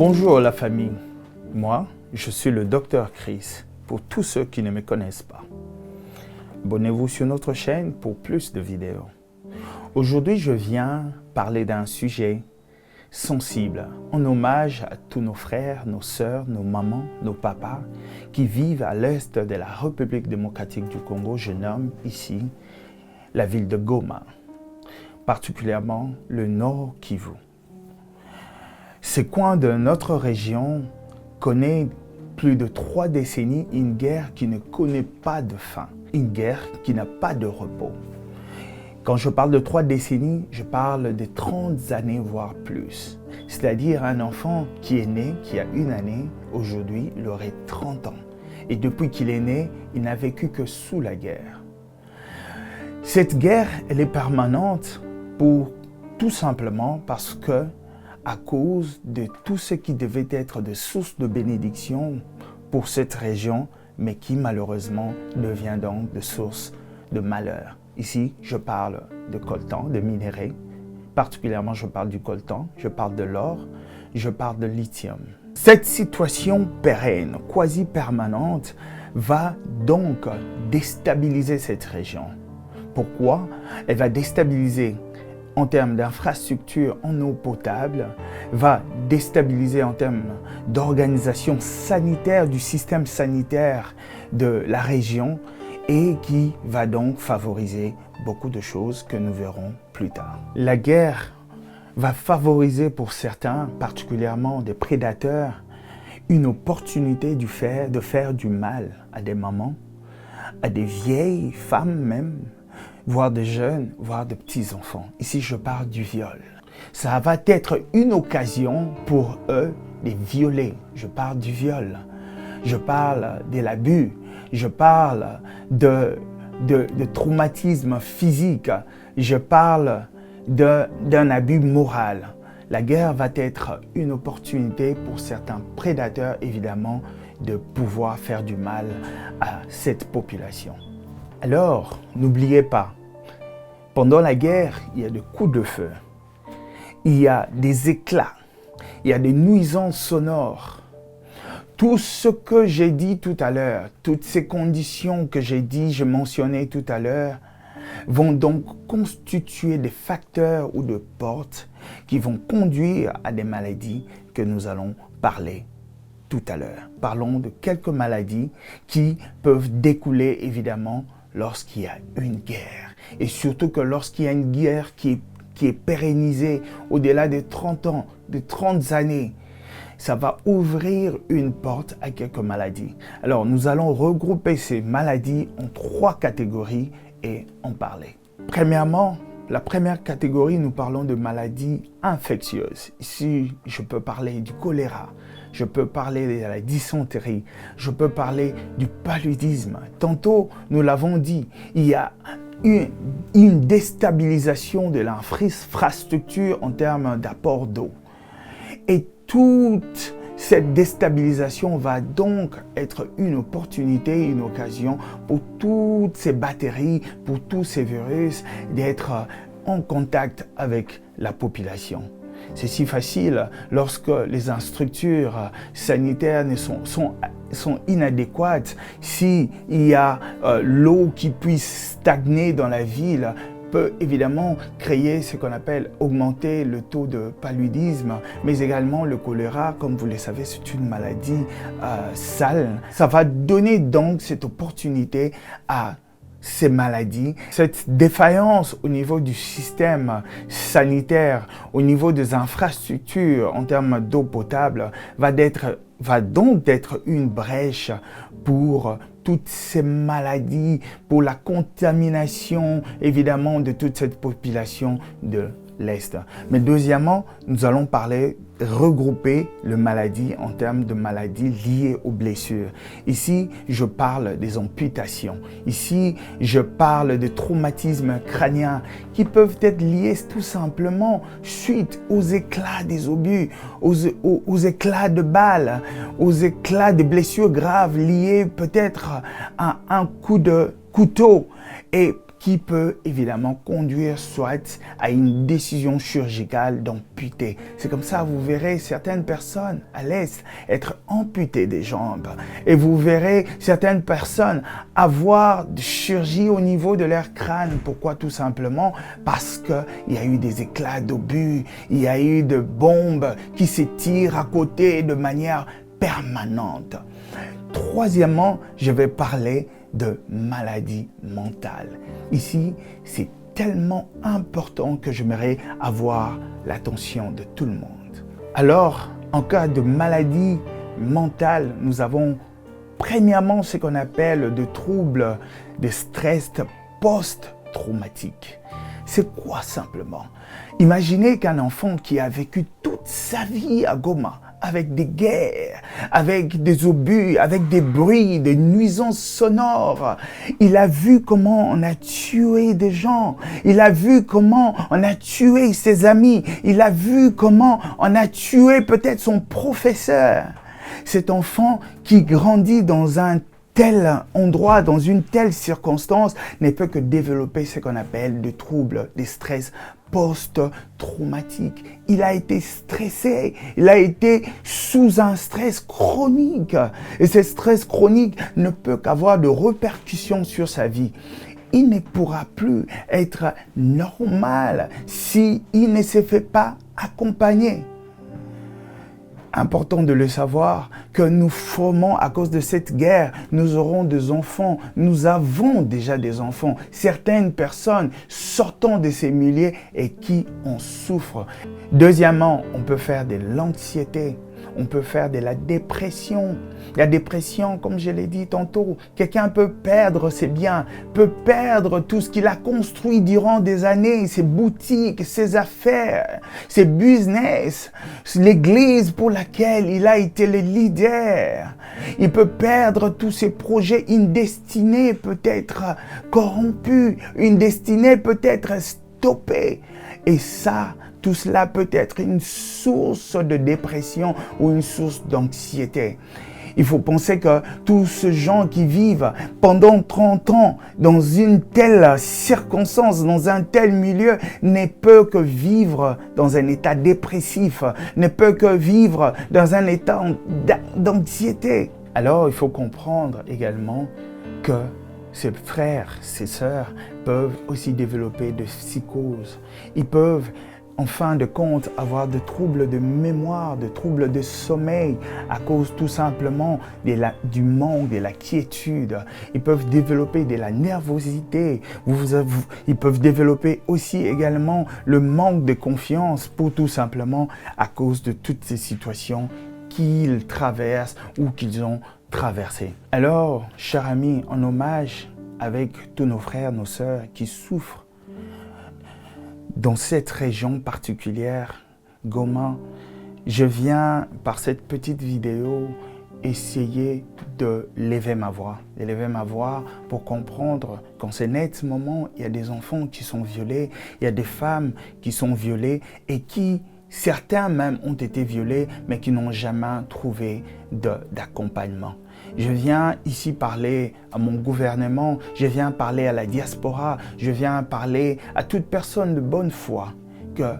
Bonjour la famille, moi je suis le Dr Chris pour tous ceux qui ne me connaissent pas. Abonnez-vous sur notre chaîne pour plus de vidéos. Aujourd'hui je viens parler d'un sujet sensible en hommage à tous nos frères, nos sœurs, nos mamans, nos papas qui vivent à l'est de la République démocratique du Congo. Je nomme ici la ville de Goma, particulièrement le Nord Kivu. Ce coin de notre région connaît plus de 3 décennies une guerre qui ne connaît pas de fin, une guerre qui n'a pas de repos. Quand je parle de 3 décennies, je parle de 30 années, voire plus. C'est-à-dire un enfant qui est né, qui a 1 année, aujourd'hui, il aurait 30 ans. Et depuis qu'il est né, il n'a vécu que sous la guerre. Cette guerre, elle est permanente tout simplement parce que à cause de tout ce qui devait être de source de bénédiction pour cette région, mais qui malheureusement devient donc de source de malheur. Ici, je parle de coltan, de minerais. Particulièrement, je parle du coltan, je parle de l'or, je parle de lithium. Cette situation pérenne, quasi permanente, va donc déstabiliser cette région. Pourquoi? Elle va déstabiliser en termes d'infrastructure en eau potable, va déstabiliser en termes d'organisation sanitaire, du système sanitaire de la région et qui va donc favoriser beaucoup de choses que nous verrons plus tard. La guerre va favoriser pour certains, particulièrement des prédateurs, une opportunité de faire du mal à des mamans, à des vieilles femmes même, voire des jeunes, voire des petits-enfants. Ici, je parle du viol. Ça va être une occasion pour eux de violer. Je parle du viol. Je parle de l'abus. Je parle de traumatisme physique. Je parle d'un abus moral. La guerre va être une opportunité pour certains prédateurs, évidemment, de pouvoir faire du mal à cette population. Alors, n'oubliez pas, pendant la guerre, il y a des coups de feu, il y a des éclats, il y a des nuisances sonores. Tout ce que j'ai dit tout à l'heure, toutes ces conditions que j'ai mentionnées tout à l'heure, vont donc constituer des facteurs ou des portes qui vont conduire à des maladies que nous allons parler tout à l'heure. Parlons de quelques maladies qui peuvent découler évidemment lorsqu'il y a une guerre. Et surtout que lorsqu'il y a une guerre qui est pérennisée au-delà de 30 ans, de 30 années, ça va ouvrir une porte à quelques maladies. Alors, nous allons regrouper ces maladies en 3 catégories et en parler. Premièrement, la première catégorie, nous parlons de maladies infectieuses. Ici, je peux parler du choléra, je peux parler de la dysenterie, je peux parler du paludisme. Tantôt, nous l'avons dit, il y a une déstabilisation de l'infrastructure en termes d'apport d'eau. Et toute cette déstabilisation va donc être une opportunité, une occasion pour toutes ces bactéries, pour tous ces virus d'être en contact avec la population. C'est si facile lorsque les infrastructures sanitaires sont inadéquates. S'il y a l'eau qui puisse stagner dans la ville, peut évidemment créer ce qu'on appelle augmenter le taux de paludisme, mais également le choléra, comme vous le savez, c'est une maladie sale. Ça va donner donc cette opportunité à ces maladies, cette défaillance au niveau du système sanitaire, au niveau des infrastructures en termes d'eau potable, va donc être une brèche pour toutes ces maladies, pour la contamination évidemment de toute cette population de l'Est. Mais deuxièmement, nous allons regrouper les maladies en termes de maladies liées aux blessures. Ici, je parle des amputations. Ici, je parle de traumatismes crâniens qui peuvent être liés tout simplement suite aux éclats des obus, aux éclats de balles, aux éclats de blessures graves liées peut-être à un coup de couteau et qui peut évidemment conduire soit à une décision chirurgicale d'amputer. C'est comme ça, vous verrez certaines personnes à l'Est être amputées des jambes. Et vous verrez certaines personnes avoir des chirurgies au niveau de leur crâne. Pourquoi? Tout simplement parce qu'il y a eu des éclats d'obus, il y a eu de bombes qui s'étirent à côté de manière permanente. Troisièmement, je vais parler de maladie mentale. Ici, c'est tellement important que j'aimerais avoir l'attention de tout le monde. Alors, en cas de maladie mentale, nous avons premièrement ce qu'on appelle de troubles de stress post-traumatique. C'est quoi simplement? Imaginez qu'un enfant qui a vécu toute sa vie à Goma, avec des guerres, avec des obus, avec des bruits, des nuisances sonores. Il a vu comment on a tué des gens. Il a vu comment on a tué ses amis. Il a vu comment on a tué peut-être son professeur. Cet enfant qui grandit dans un tel endroit, dans une telle circonstance, ne peut que développer ce qu'on appelle des troubles, des stress post-traumatique. Il a été stressé, il a été sous un stress chronique. Et ce stress chronique ne peut qu'avoir de répercussions sur sa vie. Il ne pourra plus être normal s'il ne se fait pas accompagner. Important de le savoir, que nous formons à cause de cette guerre, nous aurons des enfants, nous avons déjà des enfants, certaines personnes sortant de ces milieux et qui en souffrent. Deuxièmement, on peut faire de l'anxiété, on peut faire de la dépression. La dépression, comme je l'ai dit tantôt, quelqu'un peut perdre ses biens, peut perdre tout ce qu'il a construit durant des années, ses boutiques, ses affaires, ses business, l'église pour laquelle il a été le leader. Il peut perdre tous ses projets, une destinée peut être corrompue, une destinée peut être stoppée. Et ça, tout cela peut être une source de dépression ou une source d'anxiété. Il faut penser que tous ces gens qui vivent pendant 30 ans dans une telle circonstance, dans un tel milieu, ne peut que vivre dans un état dépressif, ne peut que vivre dans un état d'anxiété. Alors, il faut comprendre également que ces frères, ces sœurs peuvent aussi développer de psychoses. Ils peuvent en fin de compte, avoir de troubles de mémoire, de troubles de sommeil à cause tout simplement du manque, de la quiétude. Ils peuvent développer de la nervosité. Ils peuvent développer aussi également le manque de confiance pour tout simplement à cause de toutes ces situations qu'ils traversent ou qu'ils ont traversées. Alors, chers amis, en hommage avec tous nos frères, nos sœurs qui souffrent dans cette région particulière, Goma, je viens par cette petite vidéo essayer de lever ma voix pour comprendre qu'en ce net moment, il y a des enfants qui sont violés, il y a des femmes qui sont violées et qui, certains même ont été violés, mais qui n'ont jamais trouvé d'accompagnement. Je viens ici parler à mon gouvernement, je viens parler à la diaspora, je viens parler à toute personne de bonne foi que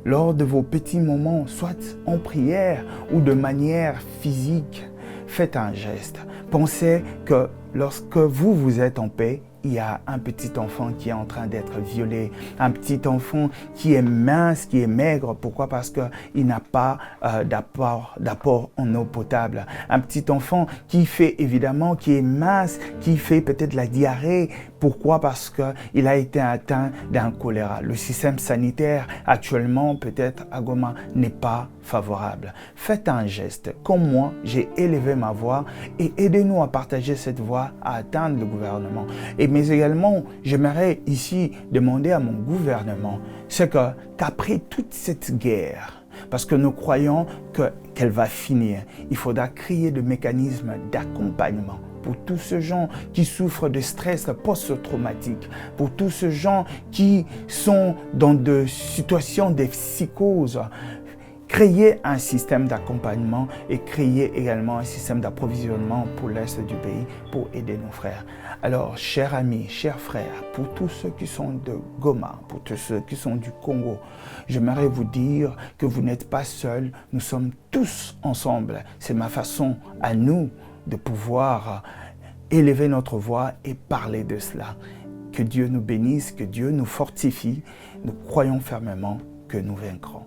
lors de vos petits moments, soit en prière ou de manière physique, faites un geste. Pensez que lorsque vous êtes en paix, il y a un petit enfant qui est en train d'être violé, un petit enfant qui est mince, qui est maigre. Pourquoi? Parce qu'il n'a pas d'apport en eau potable. Un petit enfant qui est mince, qui fait peut-être la diarrhée. Pourquoi? Parce qu'il a été atteint d'un choléra. Le système sanitaire actuellement, peut-être à Goma, n'est pas favorable. Faites un geste. Comme moi, j'ai élevé ma voix et aidez-nous à partager cette voix, à atteindre le gouvernement. Mais également, j'aimerais ici demander à mon gouvernement, c'est qu'après toute cette guerre, parce que nous croyons qu'elle va finir, il faudra créer des mécanismes d'accompagnement pour tous ces gens qui souffrent de stress post-traumatique, pour tous ces gens qui sont dans des situations de psychose. créer un système d'accompagnement et créer également un système d'approvisionnement pour l'Est du pays pour aider nos frères. Alors, chers amis, chers frères, pour tous ceux qui sont de Goma, pour tous ceux qui sont du Congo, j'aimerais vous dire que vous n'êtes pas seuls, nous sommes tous ensemble. C'est ma façon à nous de pouvoir élever notre voix et parler de cela. Que Dieu nous bénisse, que Dieu nous fortifie. Nous croyons fermement que nous vaincrons.